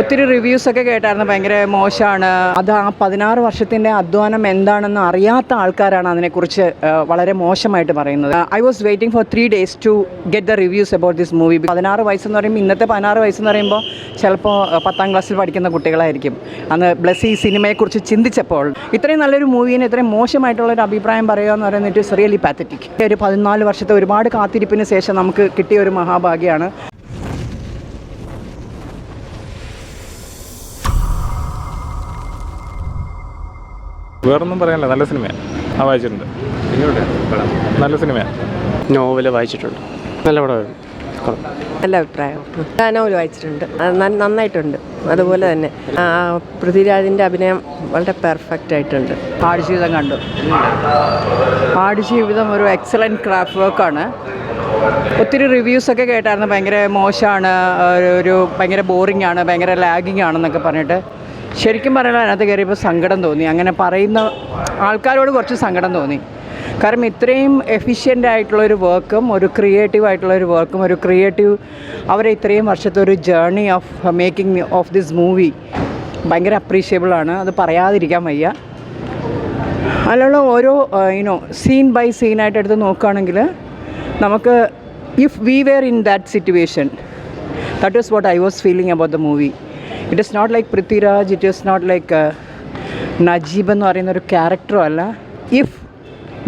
ഒത്തിരി റിവ്യൂസൊക്കെ കേട്ടായിരുന്നു, ഭയങ്കര മോശമാണ്. അത് ആ 16 വർഷത്തിൻ്റെ അധ്വാനം എന്താണെന്ന് അറിയാത്ത ആൾക്കാരാണ് അതിനെക്കുറിച്ച് വളരെ മോശമായിട്ട് പറയുന്നത്. I was waiting for 3 days to get the reviews about this movie. 16 വയസ്സെന്ന് പറയുമ്പോൾ, ഇന്നത്തെ 16 വയസ്സെന്ന് പറയുമ്പോൾ ചിലപ്പോൾ 10ാം ക്ലാസ്സിൽ പഠിക്കുന്ന കുട്ടികളായിരിക്കും. അന്ന് ബ്ലെസ്സി സിനിമയെക്കുറിച്ച് ചിന്തിച്ചപ്പോൾ ഇത്രയും നല്ലൊരു മൂവീനെ ഇത്രയും മോശമായിട്ടുള്ളൊരു അഭിപ്രായം പറയുക എന്ന് പറയുന്നത് ഇറ്റ് ഈസ് റിയലി പാത്തറ്റിക്. ഒരു 14 വർഷത്തെ ഒരുപാട് കാത്തിരിപ്പിന് ശേഷം നമുക്ക് കിട്ടിയ ഒരു മഹാഭാഗ്യമാണ്. വേറൊന്നും പറയാനില്ല, നല്ല സിനിമയാണ്. വായിച്ചിട്ടുണ്ട്, നല്ല സിനിമയാണ്. നോവല് വായിച്ചിട്ടുണ്ട്, നല്ല പടമായിരുന്നു. നല്ല അഭിപ്രായം. നോവൽ വായിച്ചിട്ടുണ്ട്, നന്നായിട്ടുണ്ട്. അതുപോലെ തന്നെ പൃഥ്വിരാജിൻ്റെ അഭിനയം വളരെ പെർഫെക്റ്റ് ആയിട്ടുണ്ട്. ആടുജീവിതം കണ്ടു. ആടുജീവിതം ഒരു എക്സലൻറ്റ് ക്രാഫ്റ്റ് വർക്കാണ്. ഒത്തിരി റിവ്യൂസൊക്കെ കേട്ടായിരുന്നു, ഭയങ്കര മോശമാണ്, ഒരു ഭയങ്കര ബോറിംഗ് ആണ്, ഭയങ്കര ലാഗിങ് ആണെന്നൊക്കെ പറഞ്ഞിട്ട്. ശരിക്കും പറയുന്നത് അതിനകത്ത് കയറിയപ്പോൾ സങ്കടം തോന്നി. അങ്ങനെ പറയുന്ന ആൾക്കാരോട് കുറച്ച് സങ്കടം തോന്നി. കാരണം ഇത്രയും എഫിഷ്യൻ്റ് ആയിട്ടുള്ളൊരു വർക്കും ഒരു ക്രിയേറ്റീവ് ആയിട്ടുള്ളൊരു വർക്കും അവരെ ഇത്രയും വർഷത്തെ ഒരു journey of making of this movie ഭയങ്കര അപ്രീഷിയബിളാണ്. അത് പറയാതിരിക്കാൻ വയ്യ. അതിലുള്ള ഓരോ സീൻ ബൈ സീനായിട്ട് എടുത്ത് നോക്കുകയാണെങ്കിൽ നമുക്ക് if we were in that situation, that is what I was feeling about the movie. It is not like Prithviraj, it is not like Najeeb എന്ന് പറയുന്നൊരു ക്യാരക്ടറും അല്ല. ഇഫ്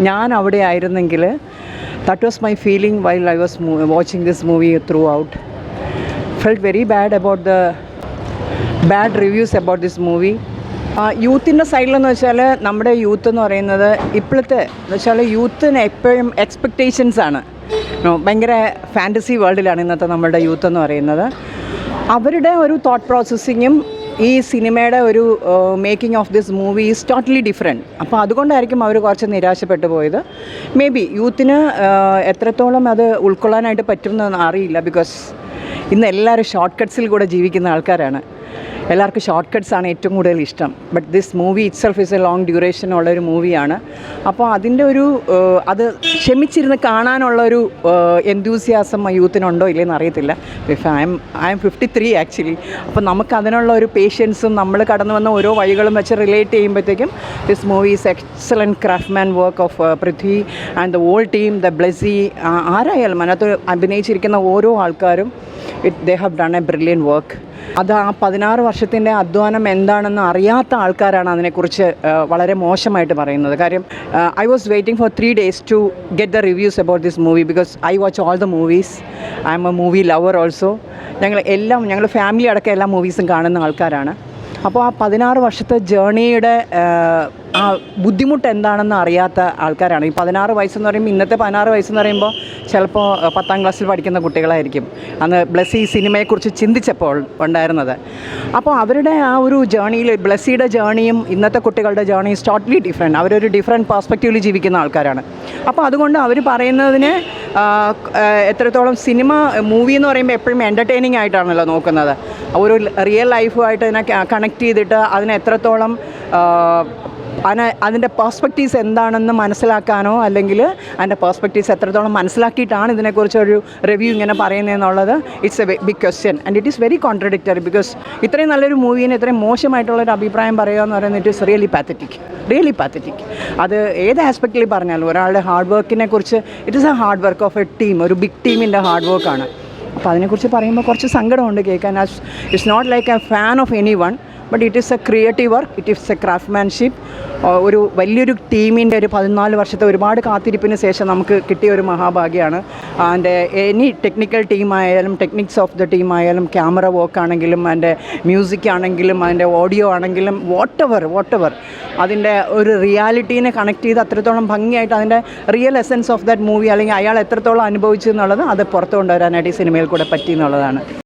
ഞാൻ അവിടെ ആയിരുന്നെങ്കിൽ that was my feeling while I was watching this movie throughout. Felt very bad about the bad reviews about this movie. യൂത്തിൻ്റെ സൈഡിലെന്ന് വെച്ചാൽ നമ്മുടെ യൂത്ത് എന്ന് പറയുന്നത് ഇപ്പോഴത്തെ എന്ന് വെച്ചാൽ യൂത്തിന് എപ്പോഴും എക്സ്പെക്റ്റേഷൻസാണ്. ഭയങ്കര ഫാൻറ്റസി വേൾഡിലാണ് ഇന്നത്തെ നമ്മളുടെ യൂത്ത് എന്ന് പറയുന്നത്. അവരുടെ ഒരു തോട്ട് പ്രോസസ്സിങ്ങും ഈ സിനിമയുടെ ഒരു making of this movie is totally different. അപ്പോൾ അതുകൊണ്ടായിരിക്കും അവർ കുറച്ച് നിരാശപ്പെട്ടു പോയത്. മേ ബി യൂത്തിന് എത്രത്തോളം അത് ഉൾക്കൊള്ളാനായിട്ട് പറ്റുമെന്ന് അറിയില്ല. ബിക്കോസ് ഇന്ന് എല്ലാവരും ഷോർട്ട് കട്ട്സിൽ കൂടെ ജീവിക്കുന്ന ആൾക്കാരാണ്. എല്ലാവർക്കും ഷോർട്ട് കട്ട്സാണ് ഏറ്റവും കൂടുതൽ ഇഷ്ടം. But this movie it self is A long duration ഉള്ളൊരു മൂവിയാണ്. അപ്പോൾ അതിൻ്റെ ഒരു അത് ക്ഷമിച്ചിരുന്ന് കാണാനുള്ളൊരു എന്തൂസിയാസം യൂത്തിനുണ്ടോ ഇല്ലെന്ന് അറിയത്തില്ല. I M 53 actually. അപ്പോൾ നമുക്ക് അതിനുള്ള ഒരു പേഷ്യൻസും നമ്മൾ കടന്നു വന്ന ഓരോ വഴികളും വെച്ച് റിലേറ്റ് ചെയ്യുമ്പോഴത്തേക്കും this movie is excellent craftsman work of Prithvi and the whole team, the Blessy, ആരായാലും അതിനകത്ത് അഭിനയിച്ചിരിക്കുന്ന ഓരോ ആൾക്കാരും they have done a brilliant work. അത് ആ 16 വർഷത്തിൻ്റെ അധ്വാനം എന്താണെന്ന് അറിയാത്ത ആൾക്കാരാണ് അതിനെക്കുറിച്ച് വളരെ മോശമായിട്ട് പറയുന്നത്. കാര്യം I was waiting for 3 days to get the reviews about this movie because I watch all the movies. I'm a movie lover also. ഞങ്ങൾ ഫാമിലി അടക്കം എല്ലാ മൂവീസും കാണുന്ന ആൾക്കാരാണ്. അപ്പോൾ ആ 16 വർഷത്തെ ജേർണിയുടെ ആ ബുദ്ധിമുട്ട് എന്താണെന്ന് അറിയാത്ത ആൾക്കാരാണ്. ഈ 16 വയസ്സെന്ന് പറയുമ്പോൾ, ഇന്നത്തെ 16 വയസ്സെന്ന് പറയുമ്പോൾ ചിലപ്പോൾ 10ാം ക്ലാസ്സിൽ പഠിക്കുന്ന കുട്ടികളായിരിക്കും അന്ന് ബ്ലെസ്സി സിനിമയെക്കുറിച്ച് ചിന്തിച്ചപ്പോൾ ഉണ്ടായിരുന്നത്. അപ്പോൾ അവരുടെ ആ ഒരു ജേർണിയിൽ ബ്ലെസ്സിയുടെ ജേർണിയും ഇന്നത്തെ കുട്ടികളുടെ ജേർണി ഈസ് ടോട്ടലി ഡിഫറെൻറ്റ്. അവരൊരു ഡിഫറെൻറ്റ് പേഴ്സ്പെക്റ്റീവിൽ ജീവിക്കുന്ന ആൾക്കാരാണ്. അപ്പോൾ അതുകൊണ്ട് അവർ പറയുന്നതിന് എത്രത്തോളം മൂവി എന്ന് പറയുമ്പോൾ എപ്പോഴും എൻ്റർടൈനിങ് ആയിട്ടാണല്ലോ നോക്കുന്നത്. ഒരു റിയൽ ലൈഫുമായിട്ട് അതിനെ കണക്ട് ചെയ്തിട്ട് അതിനെ എത്രത്തോളം അതിൻ്റെ പേഴ്സ്പെക്റ്റീവ്സ് എന്താണെന്ന് മനസ്സിലാക്കാനോ അല്ലെങ്കിൽ അതിൻ്റെ പേഴ്സ്പെക്റ്റീവ്സ് എത്രത്തോളം മനസ്സിലാക്കിയിട്ടാണ് ഇതിനെക്കുറിച്ചൊരു റിവ്യൂ ഇങ്ങനെ പറയുന്നതെന്നുള്ളത് it's a big question and it is very contradictory. Because ഇത്രയും നല്ലൊരു മൂവീനെ ഇത്രയും മോശമായിട്ടുള്ളൊരു അഭിപ്രായം പറയുക എന്ന് പറയുന്നത് ഇറ്റ് ഈസ് റിയലി പാത്തറ്റിക്. അത് ഏത് ആസ്പെക്റ്റിൽ പറഞ്ഞാലും ഒരാളുടെ ഹാർഡ് വർക്കിനെ കുറിച്ച് it is a hard work of a team, ഒരു ബിഗ് ടീമിൻ്റെ ഹാർഡ് വർക്കാണ്. അപ്പോൾ അതിനെക്കുറിച്ച് പറയുമ്പോൾ കുറച്ച് സങ്കടമുണ്ട് കേൾക്കാൻ. It's not like a fan of any one, but it is a creative work, it is a craftsmanship. ഒരു വലിയൊരു ടീമിൻ്റെ ഒരു 14 വർഷത്തെ ഒരുപാട് കാത്തിരിപ്പിന് ശേഷം നമുക്ക് കിട്ടിയ ഒരു മഹാഭാഗ്യമാണ്. അതിൻ്റെ എനി ടെക്നിക്കൽ ടീമായാലും ടെക്നിക്സ് ഓഫ് ദ ടീമായാലും ക്യാമറ വർക്ക് ആണെങ്കിലും അതിൻ്റെ മ്യൂസിക് ആണെങ്കിലും അതിൻ്റെ ഓഡിയോ ആണെങ്കിലും വാട്ട് എവർ അതിൻ്റെ ഒരു റിയാലിറ്റീനെ കണക്ട് ചെയ്ത് അത്രത്തോളം ഭംഗിയായിട്ട് അതിൻ്റെ real essence of that movie അല്ലെങ്കിൽ അയാൾ എത്രത്തോളം അനുഭവിച്ചു എന്നുള്ളത് അത് പുറത്തു കൊണ്ടുവരാനായിട്ട് ഈ സിനിമയിൽ കൂടെ പറ്റി എന്നുള്ളതാണ്.